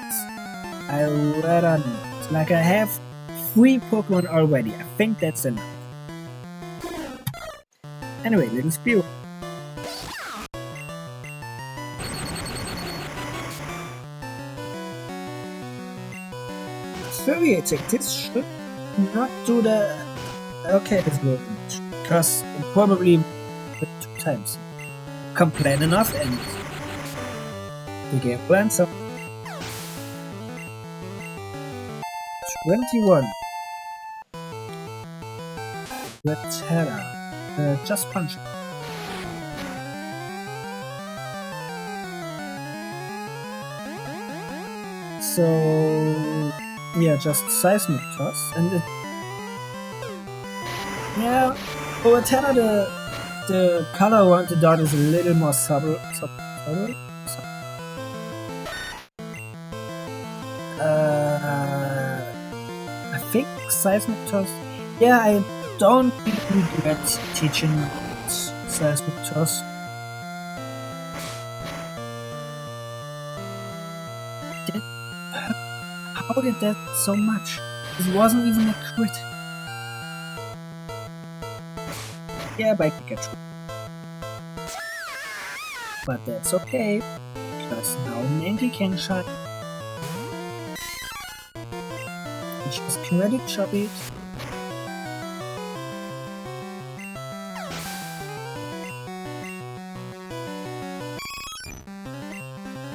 I rather not. Like I have 3 Pokemon already. I think that's enough. Anyway, little Spew. Infuriating, this should not do the... Okay, this will not, because probably 2 times. Complain enough and the game will answer. 21. Retera. Just punch it. So yeah, just seismic toss and it. Yeah, for Retera the color around the dot is a little more subtle. I think seismic toss. Yeah, I don't really regret teaching seismic toss. How did that so much? It wasn't even a crit. Yeah, by Pikachu. But that's okay, because now Mandy can shine. Just credit Chubby.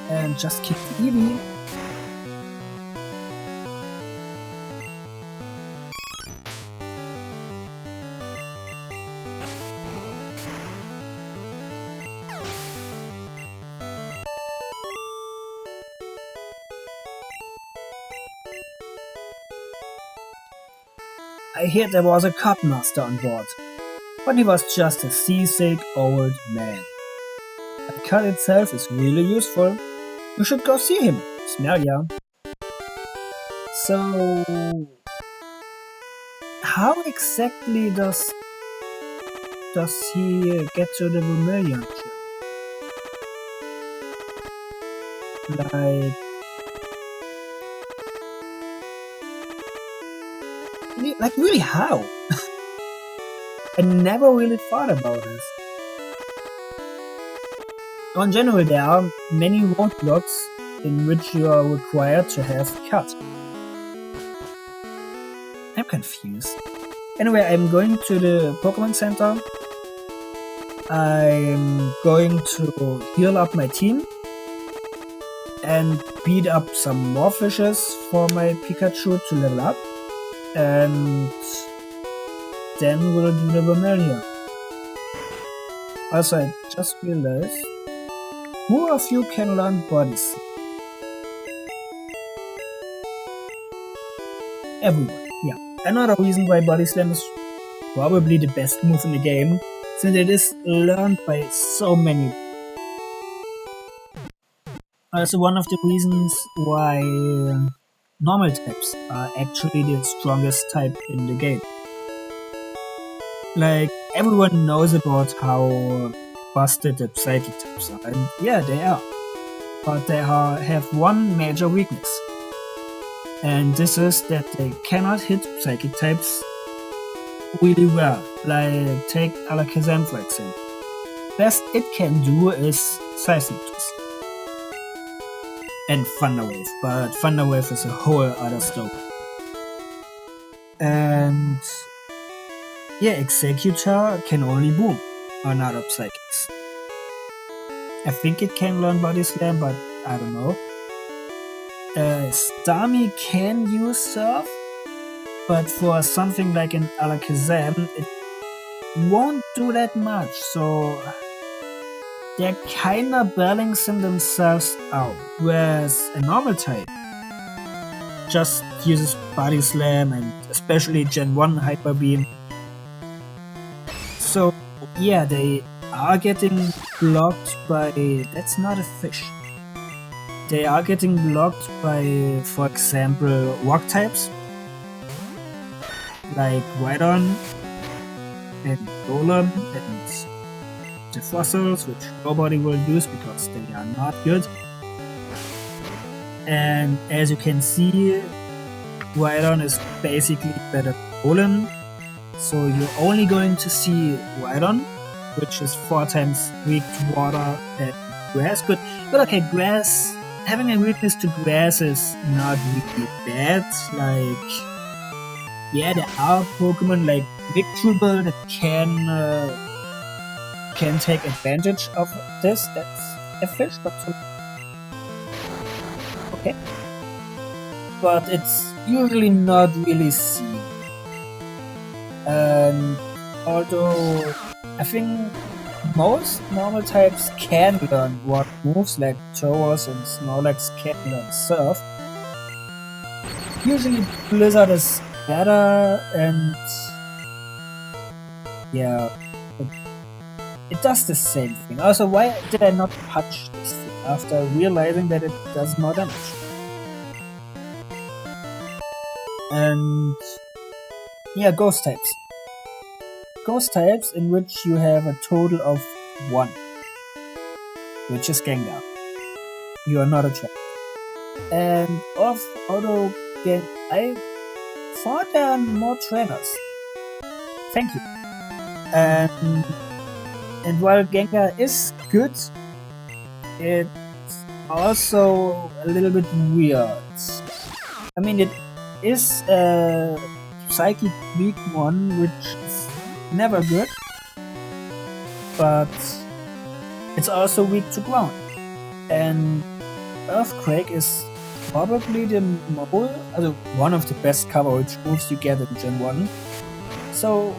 And just keep Eevee. I hear there was a cut master on board, but he was just a seasick old man. The cut itself is really useful. You should go see him, Smelia. So, how exactly does he get to the Vermilion ship? Like really how? I never really thought about this. In general, there are many roadblocks in which you are required to have cut. I'm confused. Anyway, I'm going to the Pokemon Center. I'm going to heal up my team and beat up some more fishes for my Pikachu to level up. And then we'll do the Vermilion. Also, I just realized, who of you can learn Body Slam? Everyone, yeah. Another reason why Body Slam is probably the best move in the game, since it is learned by so many. Also, one of the reasons why normal types are actually the strongest type in the game. Like, everyone knows about how busted the psychic types are, and yeah, they are. But they have one major weakness. And this is that they cannot hit psychic types really well. Like, take Alakazam for example. best it can do is seismic toss and thunder wave, but thunder wave is a whole other story. And yeah, executor can only boom on other psychics. I think it can learn body slam, but I don't know. Starmie can use surf, but for something like an Alakazam, it won't do that much, so they're kinda balancing themselves out, whereas a normal type just uses body slam and especially Gen 1 Hyper Beam. So yeah, they are getting blocked by... that's not a fish. They are getting blocked by, for example, rock types like Rhydon and Golem and the fossils, which nobody will use because they are not good. And as you can see, Rhydon is basically better than Golem, so you're only going to see Rhydon, which is 4 times weak to water and grass. But okay, grass, having a weakness to grass is not really bad. Like, yeah, there are Pokemon like Victreebel that can take advantage of this. That's a fish, but okay. But it's usually not really seen. And although I think most normal types can learn what moves, like Tauros and Snorlax can learn Surf. Usually Blizzard is better, and yeah, it does the same thing. Also, why did I not punch this thing after realizing that it does more damage? And yeah, ghost types. Ghost types in which you have a total of 1, which is Gengar. You are not a trap. And although I thought there are more trainers. Thank you. And while Gengar is good, it's also a little bit weird. I mean, it is a psychic weak one, which is never good, but it's also weak to ground. And Earthquake is probably one of the best coverage moves you get in Gen 1. So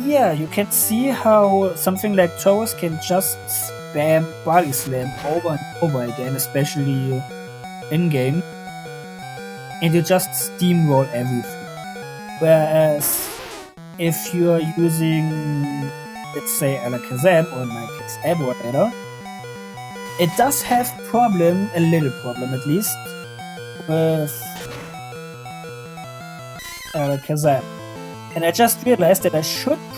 yeah, you can see how something like Tauros can just spam Body Slam over and over again, especially in-game, and you just steamroll everything. Whereas if you're using, let's say, Alakazam, or in my case, Evaporator, it does have a little problem at least, with Alakazam. And I just realized that I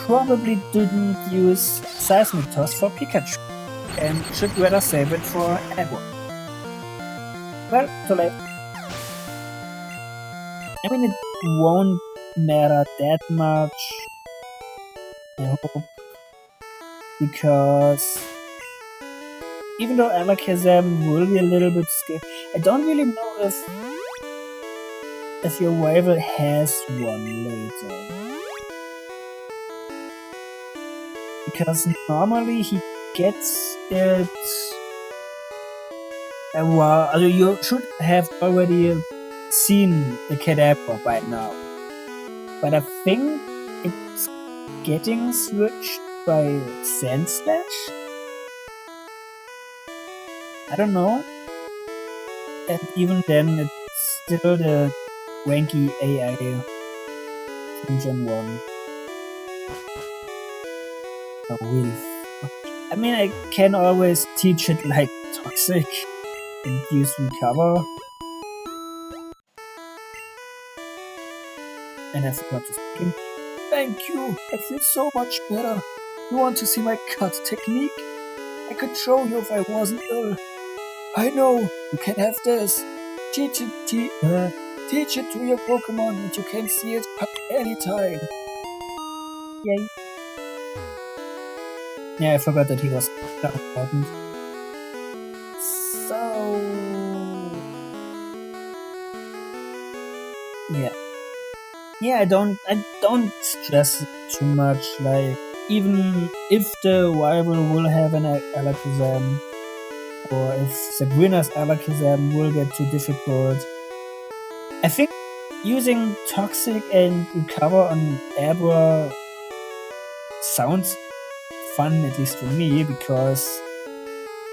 probably didn't use Seismic Toss for Pikachu, and should rather save it for Edward. Well, too late. I mean, it won't matter that much, I hope, because even though Alakazam will be a little bit scared, I don't really know if your rival has one later. Because normally he gets it a while. Also, you should have already seen the Kadabra by now. But I think it's getting switched by Sand Slash? I don't know. And even then, it's still the wanky AI from Gen 1. Oh, really? I mean, I can always teach it like Toxic and use Recover. And I forgot to speak. Thank you! I feel so much better. You want to see my cut technique? I could show you if I wasn't ill. I know, you can have this. Teach it to your Pokemon and you can see it at any time. Yay. Yeah, I forgot that he was that important. So yeah. Yeah, I don't stress it too much. Like, even if the rival will have an Alakazam, or if Sabrina's Alakazam will get too difficult, I think using Toxic and Recover on Abra sounds fun, at least for me, because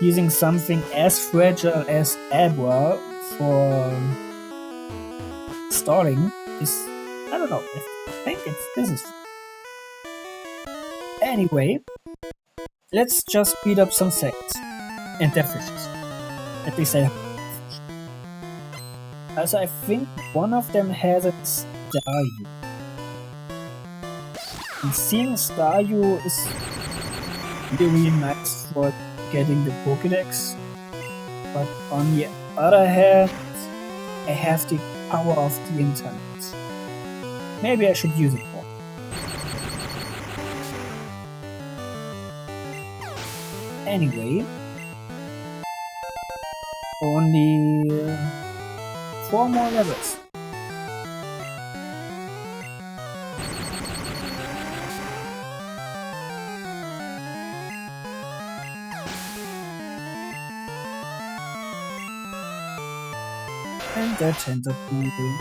using something as fragile as Abra for stalling is, I don't know, I think this is fun. Anyway, let's just speed up some seconds. And their fishes. At least I hope. Also, I think one of them has a Staryu. And seeing Staryu is really nice for getting the Pokédex. But on the other hand, I have the power of the internet. Maybe I should use it more. Anyway, only 4 more levels. And that ends up moving.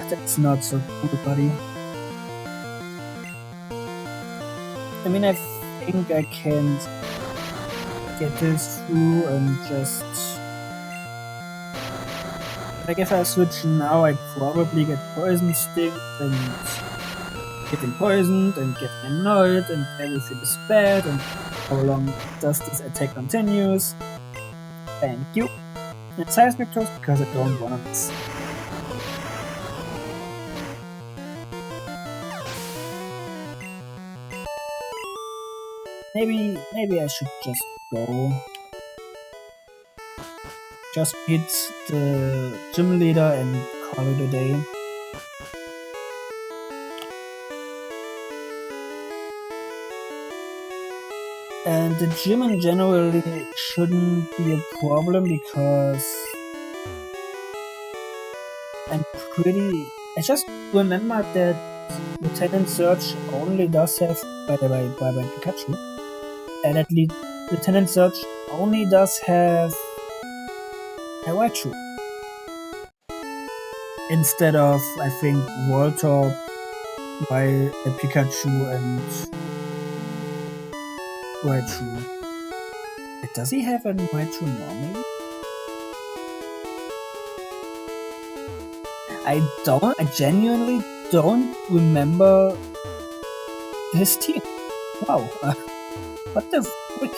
That's not so cool, buddy. I mean, I think I can get this through and just... Like, if I switch now, I'd probably get Poison Sting and getting poisoned and getting annoyed and everything is bad, and how long does this attack continues? Thank you. And Seismic Toast because I don't want to miss. Maybe I should just go. Just beat the gym leader and call it a day. And the gym in general shouldn't be a problem because I just remember that Lieutenant Surge only does have by Pikachu, and at least Lieutenant Surge only does have a Raichu instead of, I think, Voltorb by a Pikachu and Raichu. Does he have a Raichu normally? I genuinely don't remember his team. Wow, what the frick?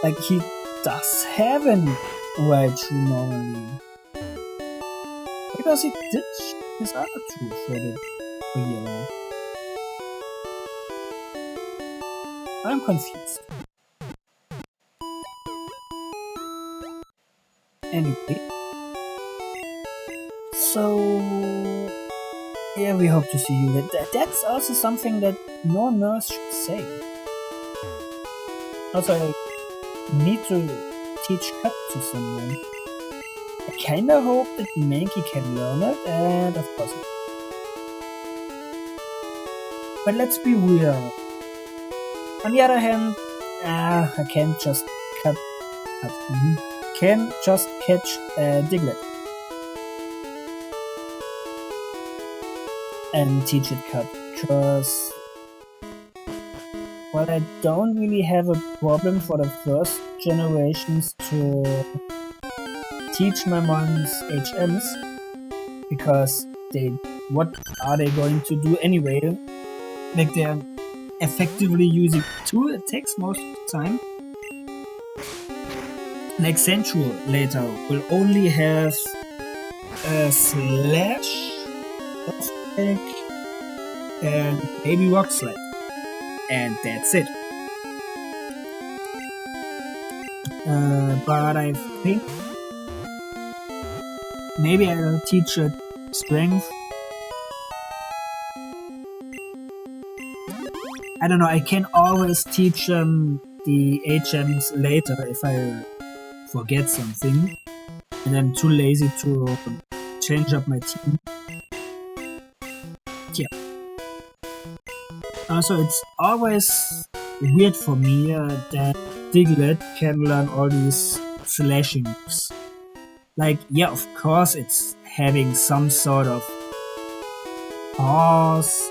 Like, he does have a Raichu normally. Because he ditched his other two for yellow. I'm confused. Anyway. So, yeah, we hope to see you. That's also something that no nurse should say. Also, I need to teach Cut to someone. I kinda hope that Mankey can learn it, and of course not. But let's be real. On the other hand, I can't just can just catch Diglett and teach it Cut, because while I don't really have a problem for the first generations to teach my mons HMs, because what are they going to do anyway? Like, they're effectively using 2 attacks most of the time. Like, Sensual later will only have a Slash, and maybe Rock Slide, and that's it. But I think maybe I'll teach it strength. I don't know, I can always teach them the HMs later if I forget something and I'm too lazy to change up my team. Yeah. Also, it's always weird for me that Diglett can learn all these slashing moves. Like, yeah, of course it's having some sort of paws,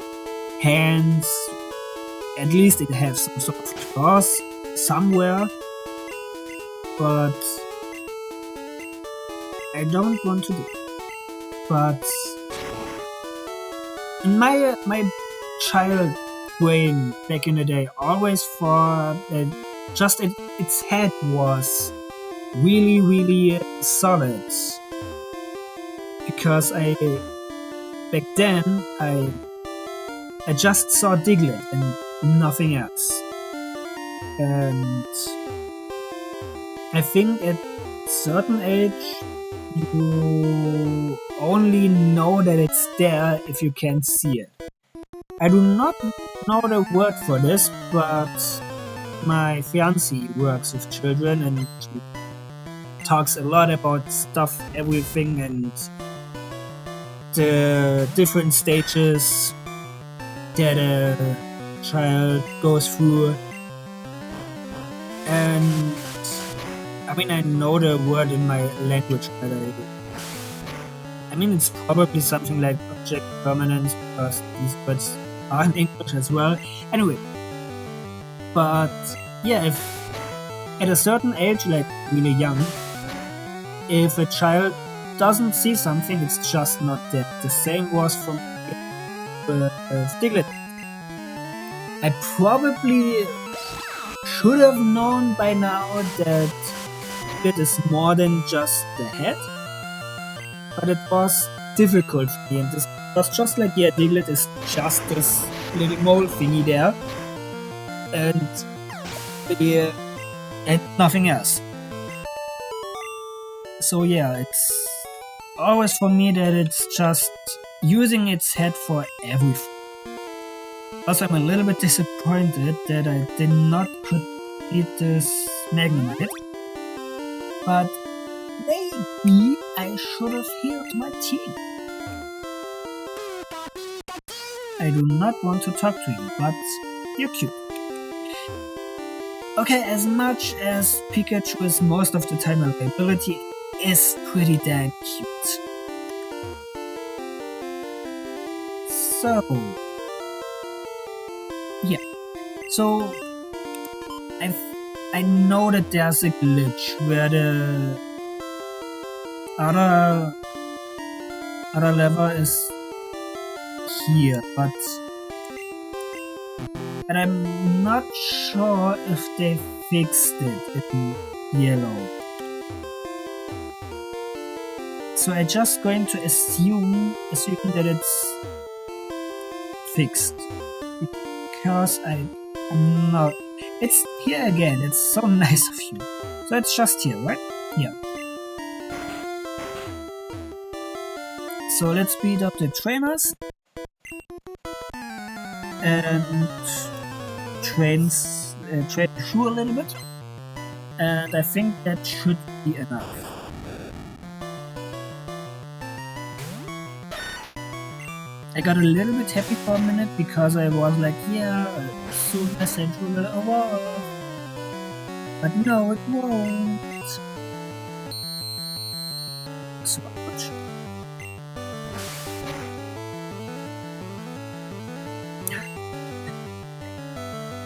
hands, at least it has some sort of claws somewhere, but I don't want to do it. But in my child brain back in the day always thought that just its head was really, really solid, because back then I just saw Diglett and nothing else, and I think at a certain age you only know that it's there if you can see it. I do not know the word for this, but my fiancée works with children and she talks a lot about stuff, everything, and the different stages that a child goes through. And I mean, I know the word in my language, but I mean, it's probably something like object permanence, because these words are in English as well. Anyway, but yeah, if at a certain age, like really young, if a child doesn't see something, it's just not there. The same was from Diglett. I probably should have known by now that it is more than just the head, but it was difficult for me, and this was just like, yeah, Diglett is just this little mole thingy there, and nothing else. So yeah, it's always for me that it's just using its head for everything. Also, I'm a little bit disappointed that I did not complete this Magnemite, but maybe I should have healed my team. I do not want to talk to you, but you're cute. Okay, as much as Pikachu is most of the time a liability, is pretty damn cute. So, yeah. So, I know that there's a glitch where the other level is here, but I'm not sure if they fixed it in yellow. So I'm just going to assume that it's fixed, because I'm not. It's here again. It's so nice of you. So it's just here, right? Yeah. So let's speed up the trainers and train Shu a little bit, and I think that should be enough. I got a little bit happy for a minute because I was like, yeah, soon message will evolve, but no, it won't. So much.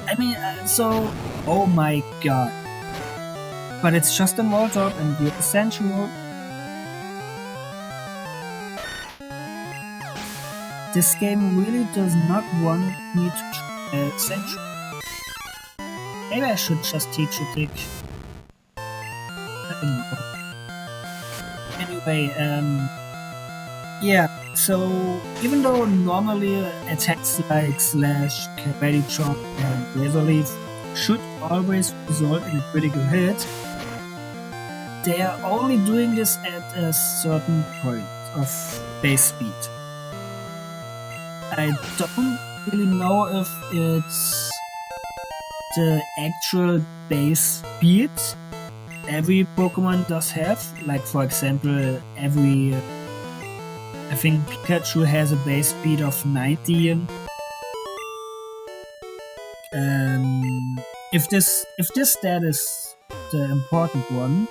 I mean, oh my god. But it's just a Molotov and the essential. This game really does not want me to try Sentry. Maybe I should just teach a trick. I don't know. Anyway, yeah, so even though normally attacks like Slash, Karate Chop and Razor Leaf should always result in a critical hit, they are only doing this at a certain point of base speed. I don't really know if it's the actual base speed every Pokemon does have. Like, for example, I think Pikachu has a base speed of 90. If this stat is the important one,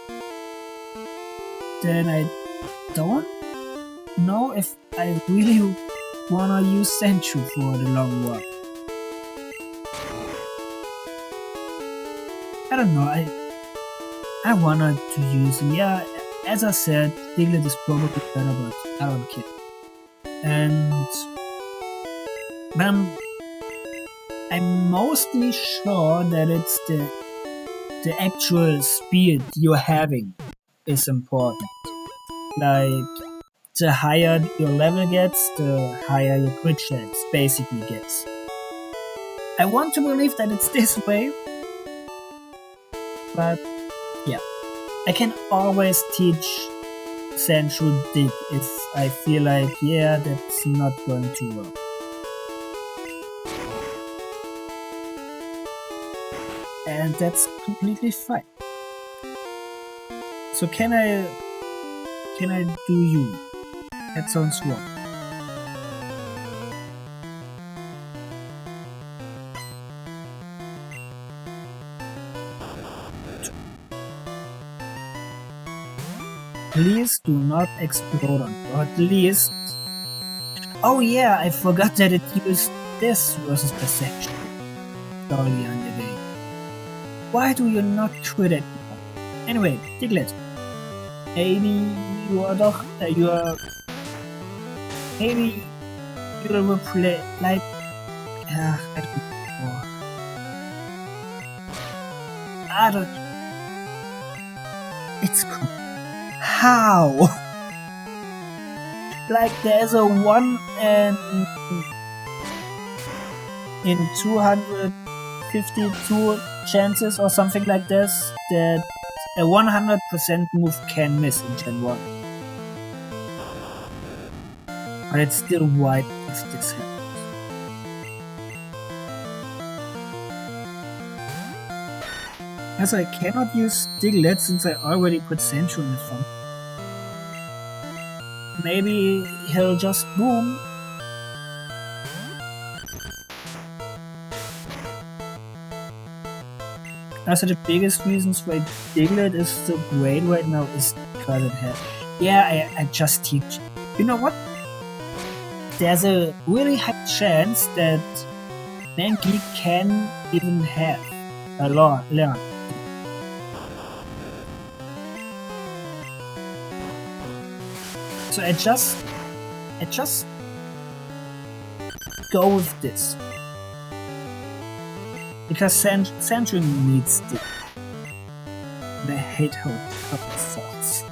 then I don't know if I really wanna use Sandshrew for the long run. I don't know, I wanted to use him. Yeah, as I said, Diglett is probably better, but I don't care. And I'm mostly sure that it's the actual speed you're having is important. Like, the higher your level gets, the higher your crit chance basically gets. I want to believe that it's this way, but yeah. I can always teach Sandshrew Dig if I feel like, yeah, that's not going to work. And that's completely fine. So can I do you? That sounds wrong. Please do not explode on or at least... Oh yeah, I forgot that it used this versus perception early on the game. Why do you not quit it? Anyway, Diglett. Maybe maybe you will play like... I don't... It's cool. How? Like, there's a 1 in 252 chances or something like this that a 100% move can miss in Gen 1. But it's still wide if this happens. As I cannot use Diglett since I already put Sandshrew in the front. Maybe he'll just boom. Also, the biggest reasons why Diglett is so great right now is because it has... Yeah, I just teach. You know what? There's a really high chance that Mankey can even have a learn. So I just go with this. Because Sandshrew needs it. And I hate how it falls.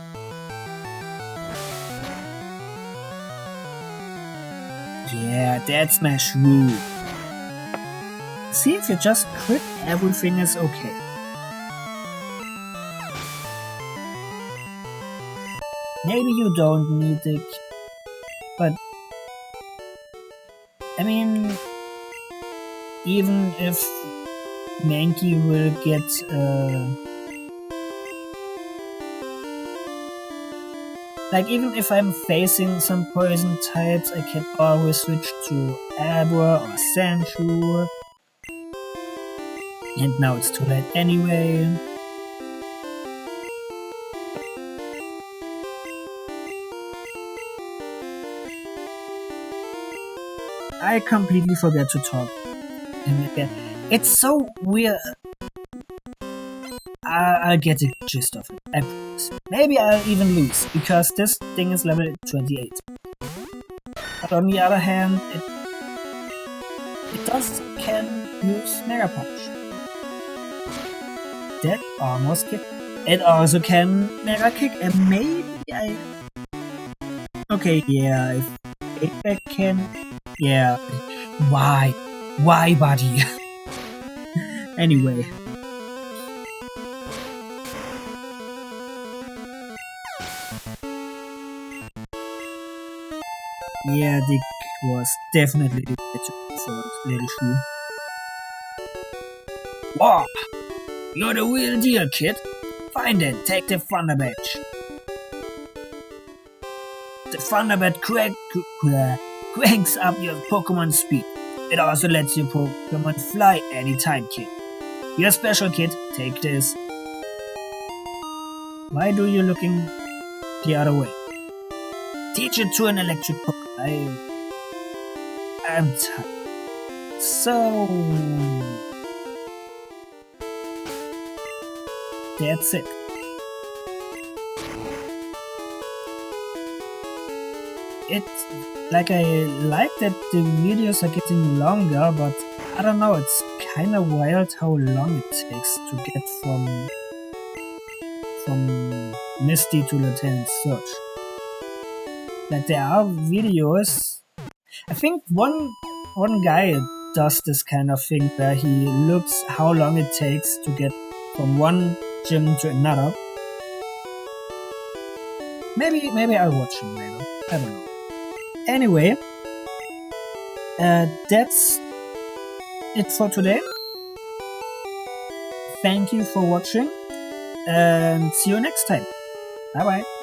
Yeah, that's my shrew. See, if you just crit, everything is okay. Maybe you don't need it, but I mean, even if Mankey will get like, even if I'm facing some poison types, I can always switch to Abra or Sandshrew. And now it's too late anyway. I completely forget to talk. It's so weird. I'll get the gist of it, I promise. Maybe I'll even lose, because this thing is level 28. But on the other hand, it can use Mega Punch. That almost kick. It also can Mega Kick, and maybe I... Okay, yeah, if it can... Yeah, why? Why, buddy? Anyway. Yeah, Dick was definitely the way to go for Little Shoe. Wow, you're the real deal, kid. Fine then, take the Thunder Badge. The Thunder Badge cranks up your Pokemon speed. It also lets your Pokemon fly anytime, kid. You're special, kid. Take this. Why do you looking the other way? Teach it to an electric Pokemon. I'm tired. So that's it. It's like I like that the videos are getting longer, but I don't know, it's kinda wild how long it takes to get from Misty to Lieutenant Surge. Like there are videos, I think one guy does this kind of thing where he looks how long it takes to get from one gym to another. Maybe I'll watch him later. I don't know. Anyway, that's it for today. Thank you for watching and see you next time. Bye bye.